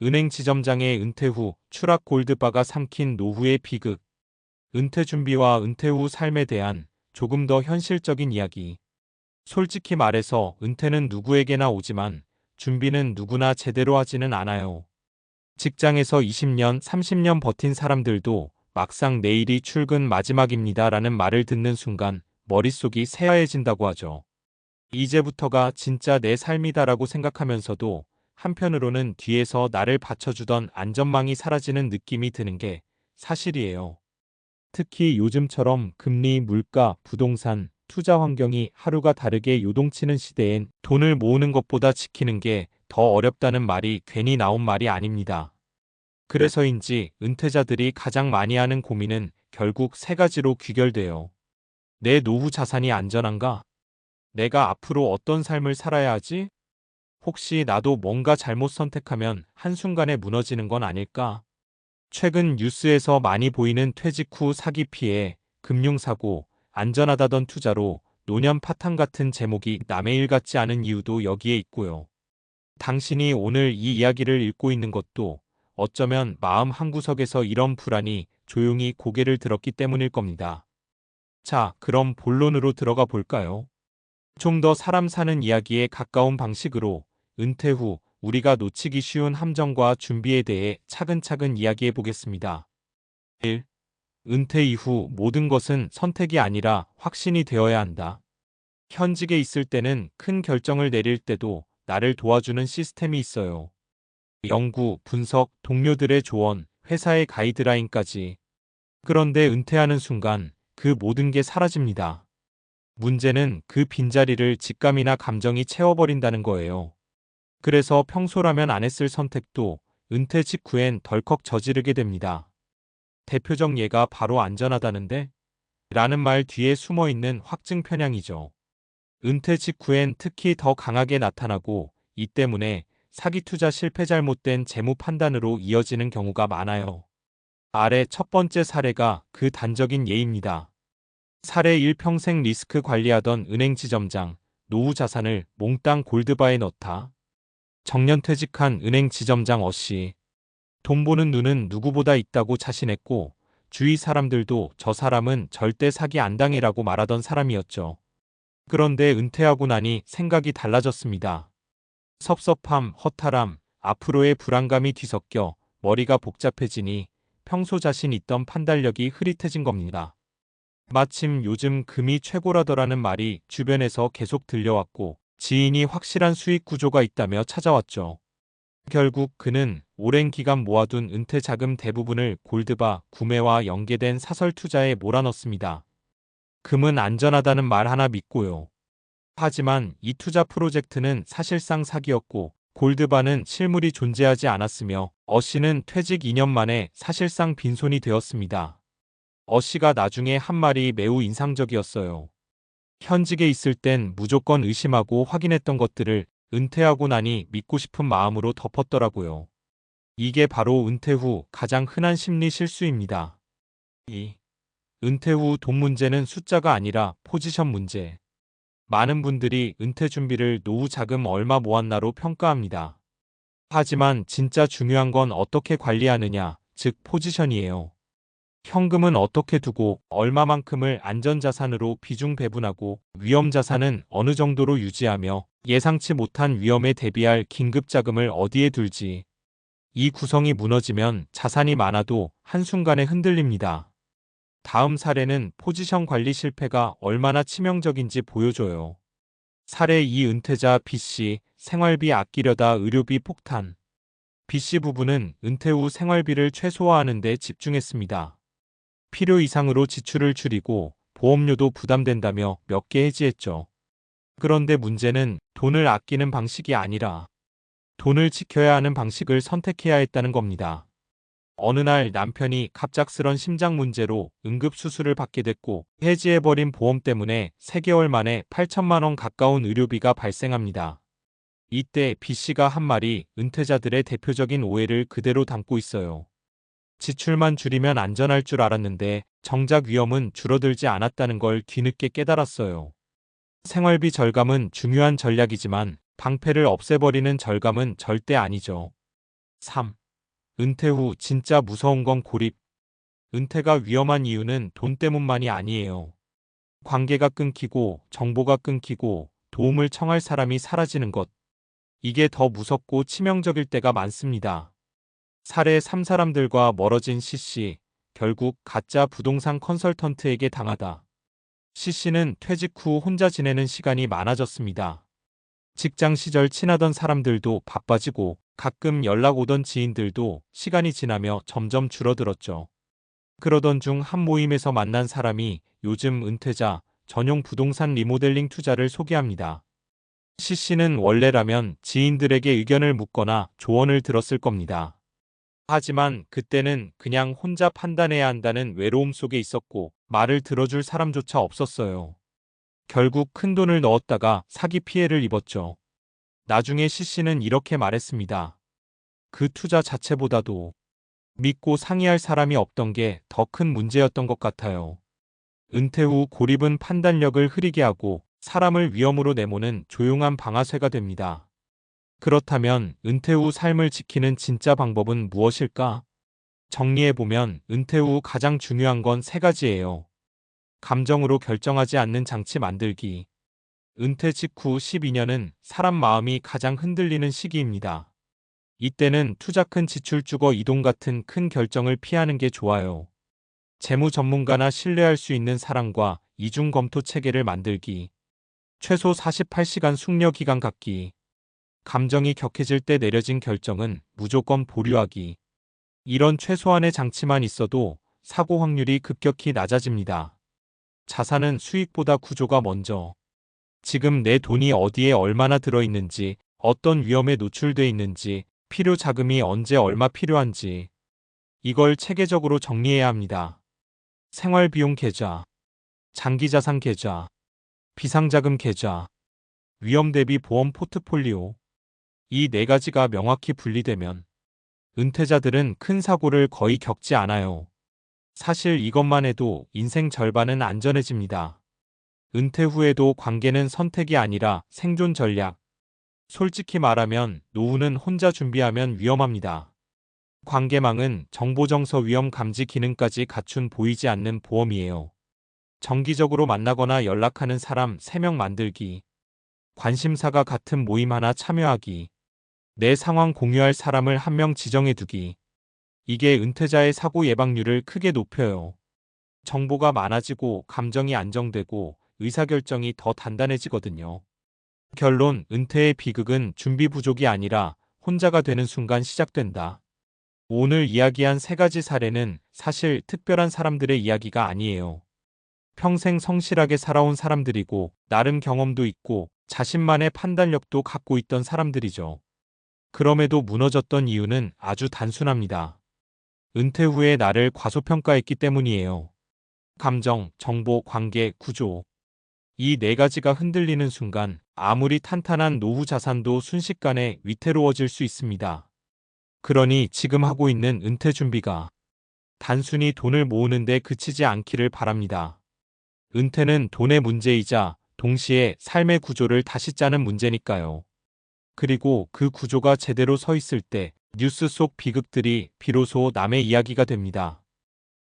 은행 지점장의 은퇴 후 추락 골드바가 삼킨 노후의 비극. 은퇴 준비와 은퇴 후 삶에 대한 조금 더 현실적인 이야기. 솔직히 말해서 은퇴는 누구에게나 오지만 준비는 누구나 제대로 하지는 않아요. 직장에서 20년, 30년 버틴 사람들도 막상 내일이 출근 마지막입니다라는 말을 듣는 순간 머릿속이 새하얘진다고 하죠. 이제부터가 진짜 내 삶이다라고 생각하면서도 한편으로는 뒤에서 나를 받쳐주던 안전망이 사라지는 느낌이 드는 게 사실이에요. 특히 요즘처럼 금리, 물가, 부동산, 투자 환경이 하루가 다르게 요동치는 시대엔 돈을 모으는 것보다 지키는 게 더 어렵다는 말이 괜히 나온 말이 아닙니다. 그래서인지 은퇴자들이 가장 많이 하는 고민은 결국 세 가지로 귀결돼요. 내 노후 자산이 안전한가? 내가 앞으로 어떤 삶을 살아야 하지? 혹시 나도 뭔가 잘못 선택하면 한순간에 무너지는 건 아닐까? 최근 뉴스에서 많이 보이는 퇴직 후 사기 피해, 금융사고, 안전하다던 투자로 노년 파탄 같은 제목이 남의 일 같지 않은 이유도 여기에 있고요. 당신이 오늘 이 이야기를 읽고 있는 것도 어쩌면 마음 한구석에서 이런 불안이 조용히 고개를 들었기 때문일 겁니다. 자, 그럼 본론으로 들어가 볼까요? 좀 더 사람 사는 이야기에 가까운 방식으로 은퇴 후 우리가 놓치기 쉬운 함정과 준비에 대해 차근차근 이야기해 보겠습니다. 1. 은퇴 이후 모든 것은 선택이 아니라 확신이 되어야 한다. 현직에 있을 때는 큰 결정을 내릴 때도 나를 도와주는 시스템이 있어요. 연구, 분석, 동료들의 조언, 회사의 가이드라인까지. 그런데 은퇴하는 순간 그 모든 게 사라집니다. 문제는 그 빈자리를 직감이나 감정이 채워버린다는 거예요. 그래서 평소라면 안 했을 선택도 은퇴 직후엔 덜컥 저지르게 됩니다. 대표적 예가 바로 안전하다는데? 라는 말 뒤에 숨어있는 확증 편향이죠. 은퇴 직후엔 특히 더 강하게 나타나고 이 때문에 사기 투자 실패 잘못된 재무 판단으로 이어지는 경우가 많아요. 아래 첫 번째 사례가 그 단적인 예입니다. 사례 1 평생 리스크 관리하던 은행 지점장, 노후 자산을 몽땅 골드바에 넣다. 정년 퇴직한 은행 지점장 어씨. 돈 보는 눈은 누구보다 있다고 자신했고 주위 사람들도 저 사람은 절대 사기 안 당해라고 말하던 사람이었죠. 그런데 은퇴하고 나니 생각이 달라졌습니다. 섭섭함, 허탈함, 앞으로의 불안감이 뒤섞여 머리가 복잡해지니 평소 자신 있던 판단력이 흐릿해진 겁니다. 마침 요즘 금이 최고라더라는 말이 주변에서 계속 들려왔고 지인이 확실한 수익 구조가 있다며 찾아왔죠. 결국 그는 오랜 기간 모아둔 은퇴 자금 대부분을 골드바 구매와 연계된 사설 투자에 몰아넣습니다. 금은 안전하다는 말 하나 믿고요. 하지만 이 투자 프로젝트는 사실상 사기였고 골드바는 실물이 존재하지 않았으며 어씨는 퇴직 2년 만에 사실상 빈손이 되었습니다. 어씨가 나중에 한 말이 매우 인상적이었어요. 현직에 있을 땐 무조건 의심하고 확인했던 것들을 은퇴하고 나니 믿고 싶은 마음으로 덮었더라고요. 이게 바로 은퇴 후 가장 흔한 심리 실수입니다. 2. 은퇴 후 돈 문제는 숫자가 아니라 포지션 문제. 많은 분들이 은퇴 준비를 노후 자금 얼마 모았나로 평가합니다. 하지만 진짜 중요한 건 어떻게 관리하느냐, 즉 포지션이에요. 현금은 어떻게 두고 얼마만큼을 안전자산으로 비중 배분하고 위험자산은 어느 정도로 유지하며 예상치 못한 위험에 대비할 긴급자금을 어디에 둘지. 이 구성이 무너지면 자산이 많아도 한순간에 흔들립니다. 다음 사례는 포지션 관리 실패가 얼마나 치명적인지 보여줘요. 사례 2 은퇴자 B씨, 생활비 아끼려다 의료비 폭탄. B씨 부부는 은퇴 후 생활비를 최소화하는 데 집중했습니다. 필요 이상으로 지출을 줄이고 보험료도 부담된다며 몇 개 해지했죠. 그런데 문제는 돈을 아끼는 방식이 아니라 돈을 지켜야 하는 방식을 선택해야 했다는 겁니다. 어느 날 남편이 갑작스런 심장 문제로 응급수술을 받게 됐고 해지해버린 보험 때문에 3개월 만에 8천만 원 가까운 의료비가 발생합니다. 이때 B씨가 한 말이 은퇴자들의 대표적인 오해를 그대로 담고 있어요. 지출만 줄이면 안전할 줄 알았는데 정작 위험은 줄어들지 않았다는 걸 뒤늦게 깨달았어요. 생활비 절감은 중요한 전략이지만 방패를 없애버리는 절감은 절대 아니죠. 3. 은퇴 후 진짜 무서운 건 고립. 은퇴가 위험한 이유는 돈 때문만이 아니에요. 관계가 끊기고 정보가 끊기고 도움을 청할 사람이 사라지는 것. 이게 더 무섭고 치명적일 때가 많습니다. 사례 3사람들과 멀어진 C씨, 결국 가짜 부동산 컨설턴트에게 당하다. C씨는 퇴직 후 혼자 지내는 시간이 많아졌습니다. 직장 시절 친하던 사람들도 바빠지고 가끔 연락 오던 지인들도 시간이 지나며 점점 줄어들었죠. 그러던 중 한 모임에서 만난 사람이 요즘 은퇴자 전용 부동산 리모델링 투자를 소개합니다. C씨는 원래라면 지인들에게 의견을 묻거나 조언을 들었을 겁니다. 하지만 그때는 그냥 혼자 판단해야 한다는 외로움 속에 있었고 말을 들어줄 사람조차 없었어요. 결국 큰 돈을 넣었다가 사기 피해를 입었죠. 나중에 C씨는 이렇게 말했습니다. 그 투자 자체보다도 믿고 상의할 사람이 없던 게 더 큰 문제였던 것 같아요. 은퇴 후 고립은 판단력을 흐리게 하고 사람을 위험으로 내모는 조용한 방아쇠가 됩니다. 그렇다면 은퇴 후 삶을 지키는 진짜 방법은 무엇일까? 정리해보면 은퇴 후 가장 중요한 건 세 가지예요. 감정으로 결정하지 않는 장치 만들기. 은퇴 직후 12년은 사람 마음이 가장 흔들리는 시기입니다. 이때는 투자 큰 지출 주거 이동 같은 큰 결정을 피하는 게 좋아요. 재무 전문가나 신뢰할 수 있는 사람과 이중 검토 체계를 만들기. 최소 48시간 숙려 기간 갖기. 감정이 격해질 때 내려진 결정은 무조건 보류하기. 이런 최소한의 장치만 있어도 사고 확률이 급격히 낮아집니다. 자산은 수익보다 구조가 먼저. 지금 내 돈이 어디에 얼마나 들어있는지, 어떤 위험에 노출돼 있는지, 필요 자금이 언제 얼마 필요한지. 이걸 체계적으로 정리해야 합니다. 생활비용 계좌, 장기자산 계좌, 비상자금 계좌, 위험 대비 보험 포트폴리오. 이 네 가지가 명확히 분리되면 은퇴자들은 큰 사고를 거의 겪지 않아요. 사실 이것만 해도 인생 절반은 안전해집니다. 은퇴 후에도 관계는 선택이 아니라 생존 전략. 솔직히 말하면 노후는 혼자 준비하면 위험합니다. 관계망은 정보정서 위험 감지 기능까지 갖춘 보이지 않는 보험이에요. 정기적으로 만나거나 연락하는 사람 3명 만들기. 관심사가 같은 모임 하나 참여하기. 내 상황 공유할 사람을 1명 지정해두기. 이게 은퇴자의 사고 예방률을 크게 높여요. 정보가 많아지고 감정이 안정되고 의사결정이 더 단단해지거든요. 결론, 은퇴의 비극은 준비 부족이 아니라 혼자가 되는 순간 시작된다. 오늘 이야기한 3가지 사례는 사실 특별한 사람들의 이야기가 아니에요. 평생 성실하게 살아온 사람들이고 나름 경험도 있고 자신만의 판단력도 갖고 있던 사람들이죠. 그럼에도 무너졌던 이유는 아주 단순합니다. 은퇴 후에 나를 과소평가했기 때문이에요. 감정, 정보, 관계, 구조. 이 4가지가 흔들리는 순간 아무리 탄탄한 노후 자산도 순식간에 위태로워질 수 있습니다. 그러니 지금 하고 있는 은퇴 준비가 단순히 돈을 모으는 데 그치지 않기를 바랍니다. 은퇴는 돈의 문제이자 동시에 삶의 구조를 다시 짜는 문제니까요. 그리고 그 구조가 제대로 서 있을 때 뉴스 속 비극들이 비로소 남의 이야기가 됩니다.